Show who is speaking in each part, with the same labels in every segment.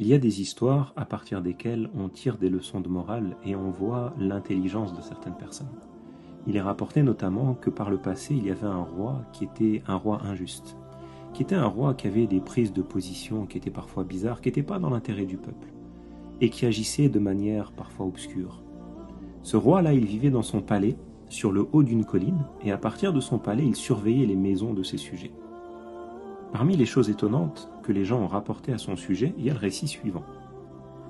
Speaker 1: Il y a des histoires à partir desquelles on tire des leçons de morale et on voit l'intelligence de certaines personnes. Il est rapporté notamment que par le passé, il y avait un roi qui était un roi injuste, qui était un roi qui avait des prises de position qui étaient parfois bizarres, qui n'étaient pas dans l'intérêt du peuple, et qui agissait de manière parfois obscure. Ce roi-là, il vivait dans son palais, sur le haut d'une colline, et à partir de son palais, il surveillait les maisons de ses sujets. Parmi les choses étonnantes que les gens ont rapportées à son sujet, il y a le récit suivant.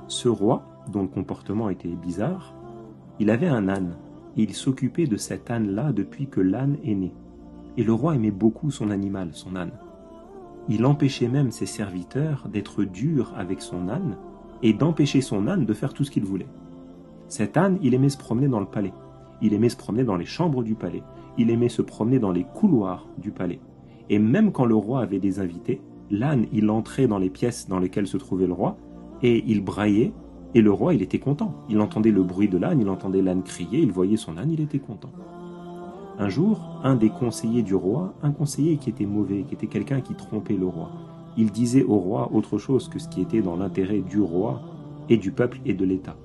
Speaker 1: Ce roi, dont le comportement était bizarre, il avait un âne, et il s'occupait de cet âne-là depuis que l'âne est né. Et le roi aimait beaucoup son animal, son âne. Il empêchait même ses serviteurs d'être durs avec son âne, et d'empêcher son âne de faire tout ce qu'il voulait. Cet âne, il aimait se promener dans le palais, il aimait se promener dans les chambres du palais, il aimait se promener dans les couloirs du palais. Et même quand le roi avait des invités, l'âne, il entrait dans les pièces dans lesquelles se trouvait le roi, et il braillait, et le roi, il était content. Il entendait le bruit de l'âne, il entendait l'âne crier, il voyait son âne, il était content. Un jour, un des conseillers du roi, un conseiller qui était mauvais, qui était quelqu'un qui trompait le roi, il disait au roi autre chose que ce qui était dans l'intérêt du roi et du peuple et de l'État.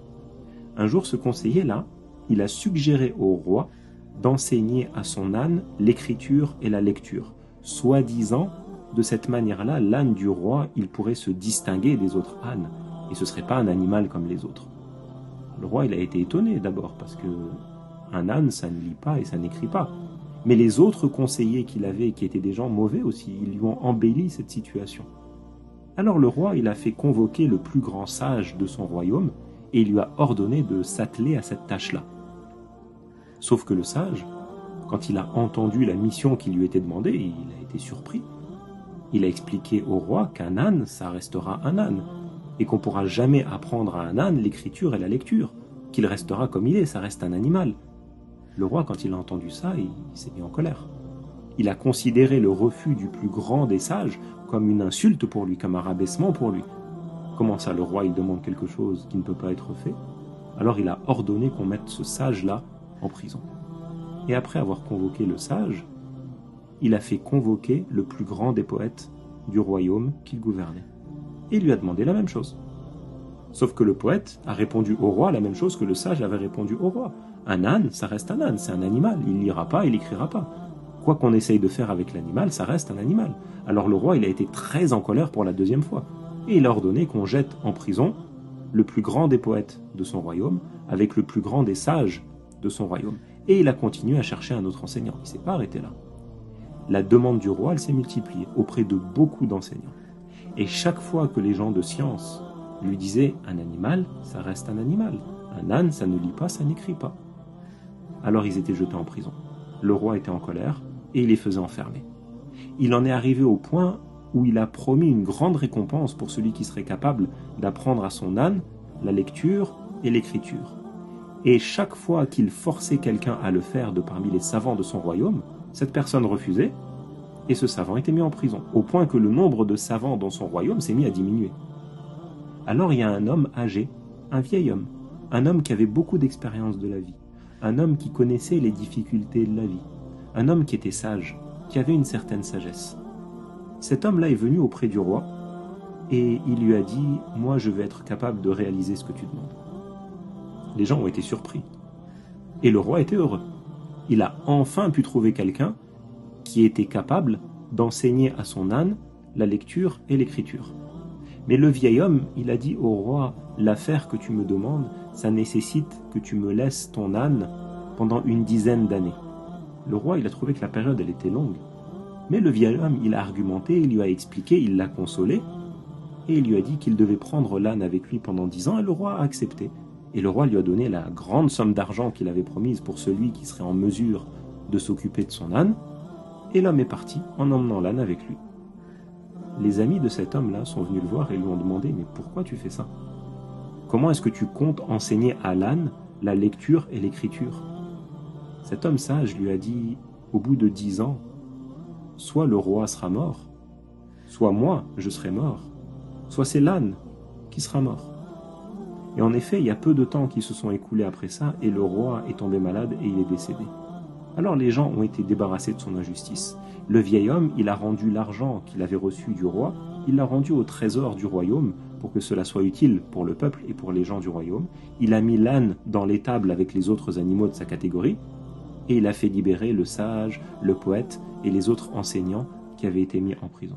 Speaker 1: Un jour, ce conseiller-là, il a suggéré au roi d'enseigner à son âne l'écriture et la lecture. Soi-disant, de cette manière-là, l'âne du roi, il pourrait se distinguer des autres ânes, et ce ne serait pas un animal comme les autres. Le roi, il a été étonné d'abord, parce que un âne, ça ne lit pas et ça n'écrit pas. Mais les autres conseillers qu'il avait, qui étaient des gens mauvais aussi, ils lui ont embelli cette situation. Alors le roi, il a fait convoquer le plus grand sage de son royaume, et il lui a ordonné de s'atteler à cette tâche-là. Sauf que le sage, quand il a entendu la mission qui lui était demandée, il a été surpris. Il a expliqué au roi qu'un âne, ça restera un âne, et qu'on ne pourra jamais apprendre à un âne l'écriture et la lecture, qu'il restera comme il est, ça reste un animal. Le roi, quand il a entendu ça, il s'est mis en colère. Il a considéré le refus du plus grand des sages comme une insulte pour lui, comme un rabaissement pour lui. Comment ça, le roi, il demande quelque chose qui ne peut pas être fait? Alors il a ordonné qu'on mette ce sage-là en prison. Et après avoir convoqué le sage, il a fait convoquer le plus grand des poètes du royaume qu'il gouvernait. Et il lui a demandé la même chose. Sauf que le poète a répondu au roi la même chose que le sage avait répondu au roi. Un âne, ça reste un âne, c'est un animal, il ne lira pas, il n'écrira pas. Quoi qu'on essaye de faire avec l'animal, ça reste un animal. Alors le roi, il a été très en colère pour la deuxième fois. Et il a ordonné qu'on jette en prison le plus grand des poètes de son royaume avec le plus grand des sages de son royaume. Et il a continué à chercher un autre enseignant. Il ne s'est pas arrêté là. La demande du roi, elle s'est multipliée auprès de beaucoup d'enseignants. Et chaque fois que les gens de science lui disaient « un animal, ça reste un animal. Un âne, ça ne lit pas, ça n'écrit pas. » Alors ils étaient jetés en prison. Le roi était en colère et il les faisait enfermer. Il en est arrivé au point où il a promis une grande récompense pour celui qui serait capable d'apprendre à son âne la lecture et l'écriture. Et chaque fois qu'il forçait quelqu'un à le faire de parmi les savants de son royaume, cette personne refusait, et ce savant était mis en prison, au point que le nombre de savants dans son royaume s'est mis à diminuer. Alors il y a un homme âgé, un vieil homme, un homme qui avait beaucoup d'expérience de la vie, un homme qui connaissait les difficultés de la vie, un homme qui était sage, qui avait une certaine sagesse. Cet homme-là est venu auprès du roi, et il lui a dit « Moi, je vais être capable de réaliser ce que tu demandes. » Les gens ont été surpris. Et le roi était heureux. Il a enfin pu trouver quelqu'un qui était capable d'enseigner à son âne la lecture et l'écriture. Mais le vieil homme, il a dit au roi, l'affaire que tu me demandes, ça nécessite que tu me laisses ton âne pendant une dizaine d'années. Le roi, il a trouvé que la période, elle était longue. Mais le vieil homme, il a argumenté, il lui a expliqué, il l'a consolé, et il lui a dit qu'il devait prendre l'âne avec lui pendant 10 ans, et le roi a accepté. Et le roi lui a donné la grande somme d'argent qu'il avait promise pour celui qui serait en mesure de s'occuper de son âne, et l'homme est parti en emmenant l'âne avec lui. Les amis de cet homme-là sont venus le voir et lui ont demandé « Mais pourquoi tu fais ça? Comment est-ce que tu comptes enseigner à l'âne la lecture et l'écriture ?» Cet homme sage lui a dit « Au bout de 10 ans, soit le roi sera mort, soit moi je serai mort, soit c'est l'âne qui sera mort. » Et en effet, il y a peu de temps qui se sont écoulés après ça, et le roi est tombé malade et il est décédé. Alors les gens ont été débarrassés de son injustice. Le vieil homme, il a rendu l'argent qu'il avait reçu du roi, il l'a rendu au trésor du royaume pour que cela soit utile pour le peuple et pour les gens du royaume. Il a mis l'âne dans l'étable avec les autres animaux de sa catégorie, et il a fait libérer le sage, le poète et les autres enseignants qui avaient été mis en prison.